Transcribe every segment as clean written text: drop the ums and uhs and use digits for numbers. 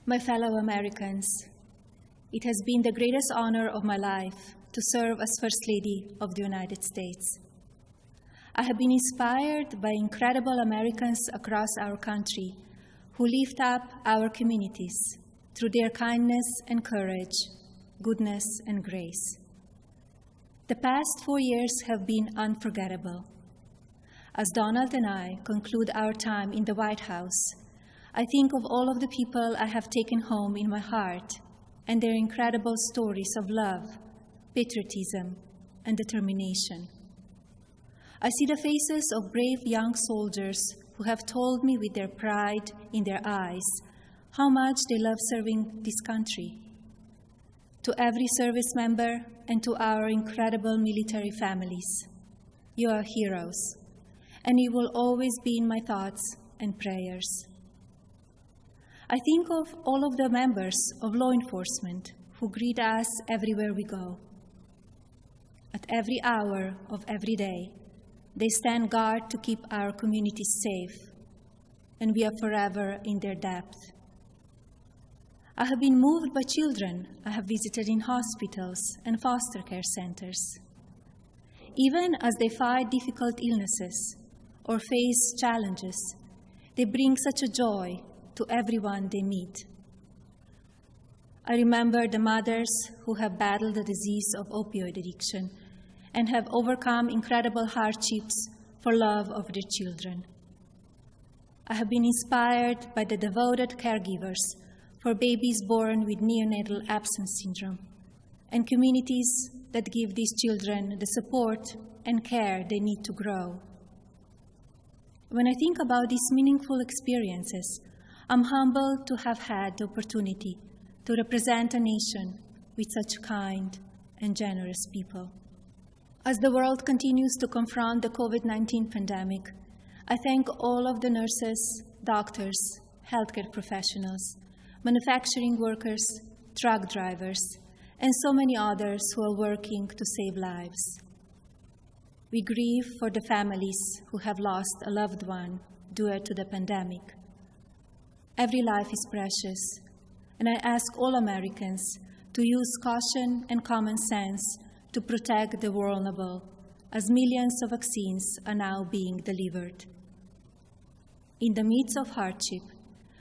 My fellow Americans, it has been the greatest honor of my life to serve as First Lady of the United States. I have been inspired by incredible Americans across our country who lift up our communities through their kindness and courage, goodness and grace. The past 4 years have been unforgettable. As Donald and I conclude our time in the White House, I think of all of the people I have taken home in my heart and their incredible stories of love, patriotism, and determination. I see the faces of brave young soldiers who have told me with their pride in their eyes how much they love serving this country. To every service member and to our incredible military families, you are heroes, and you will always be in my thoughts and prayers. I think of all of the members of law enforcement who greet us everywhere we go. At every hour of every day, they stand guard to keep our communities safe, and we are forever in their depth. I have been moved by children I have visited in hospitals and foster care centers. Even as they fight difficult illnesses or face challenges, they bring such a joy to everyone they meet. I remember the mothers who have battled the disease of opioid addiction and have overcome incredible hardships for love of their children. I have been inspired by the devoted caregivers for babies born with neonatal absence syndrome and communities that give these children the support and care they need to grow. When I think about these meaningful experiences, I'm humbled to have had the opportunity to represent a nation with such kind and generous people. As the world continues to confront the COVID-19 pandemic, I thank all of the nurses, doctors, healthcare professionals, manufacturing workers, truck drivers, and so many others who are working to save lives. We grieve for the families who have lost a loved one due to the pandemic. Every life is precious, and I ask all Americans to use caution and common sense to protect the vulnerable, as millions of vaccines are now being delivered. In the midst of hardship,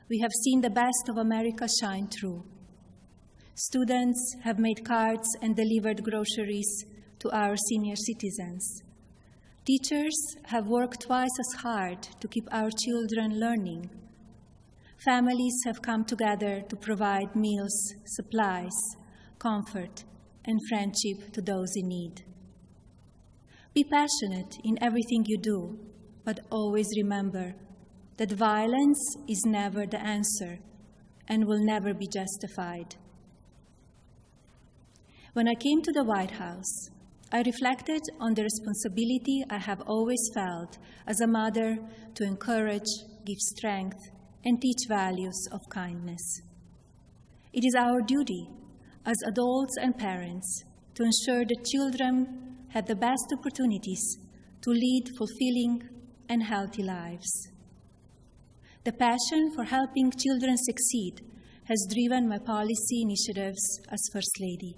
we have seen the best of America shine through. Students have made cards and delivered groceries to our senior citizens. Teachers have worked twice as hard to keep our children learning. Families have come together to provide meals, supplies, comfort, and friendship to those in need. Be passionate in everything you do, but always remember that violence is never the answer and will never be justified. When I came to the White House, I reflected on the responsibility I have always felt as a mother to encourage, give strength, and teach values of kindness. It is our duty as adults and parents to ensure that children have the best opportunities to lead fulfilling and healthy lives. The passion for helping children succeed has driven my policy initiatives as First Lady.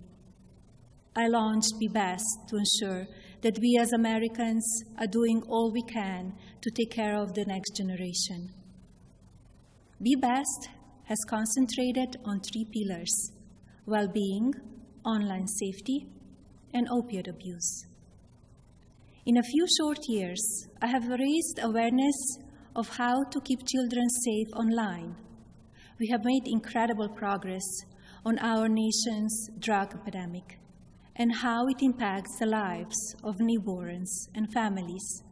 I launched Be Best to ensure that we as Americans are doing all we can to take care of the next generation. Be Best has concentrated on 3 pillars: well-being, online safety, and opioid abuse. In a few short years, I have raised awareness of how to keep children safe online. We have made incredible progress on our nation's drug epidemic and how it impacts the lives of newborns and families.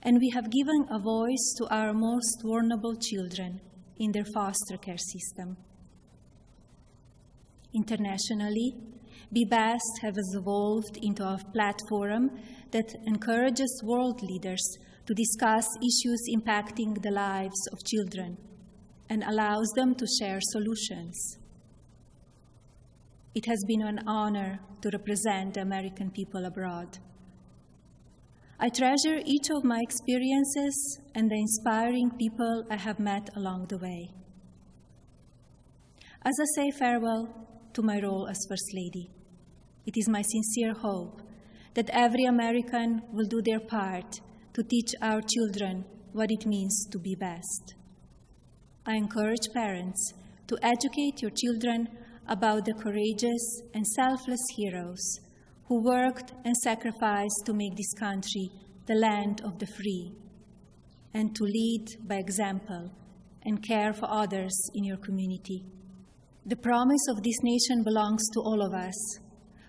And we have given a voice to our most vulnerable children in their foster care system. Internationally, Be Best has evolved into a platform that encourages world leaders to discuss issues impacting the lives of children and allows them to share solutions. It has been an honor to represent the American people abroad. I treasure each of my experiences and the inspiring people I have met along the way. As I say farewell to my role as First Lady, it is my sincere hope that every American will do their part to teach our children what it means to be best. I encourage parents to educate your children about the courageous and selfless heroes who worked and sacrificed to make this country the land of the free, and to lead by example and care for others in your community. The promise of this nation belongs to all of us.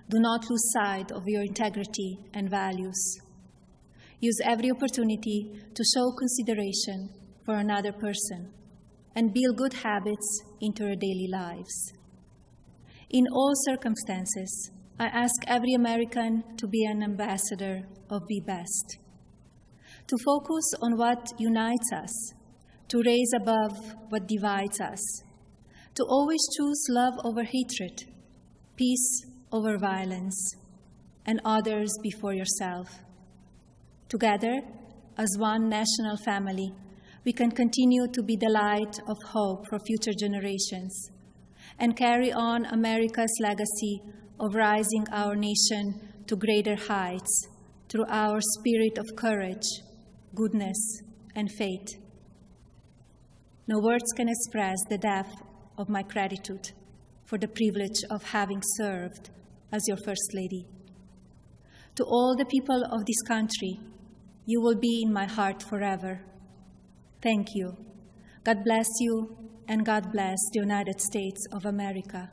Do not lose sight of your integrity and values. Use every opportunity to show consideration for another person and build good habits into your daily lives. In all circumstances, I ask every American to be an ambassador of Be Best, to focus on what unites us, to raise above what divides us, to always choose love over hatred, peace over violence, and others before yourself. Together, as one national family, we can continue to be the light of hope for future generations and carry on America's legacy of rising our nation to greater heights through our spirit of courage, goodness, and faith. No words can express the depth of my gratitude for the privilege of having served as your First Lady. To all the people of this country, you will be in my heart forever. Thank you. God bless you, and God bless the United States of America.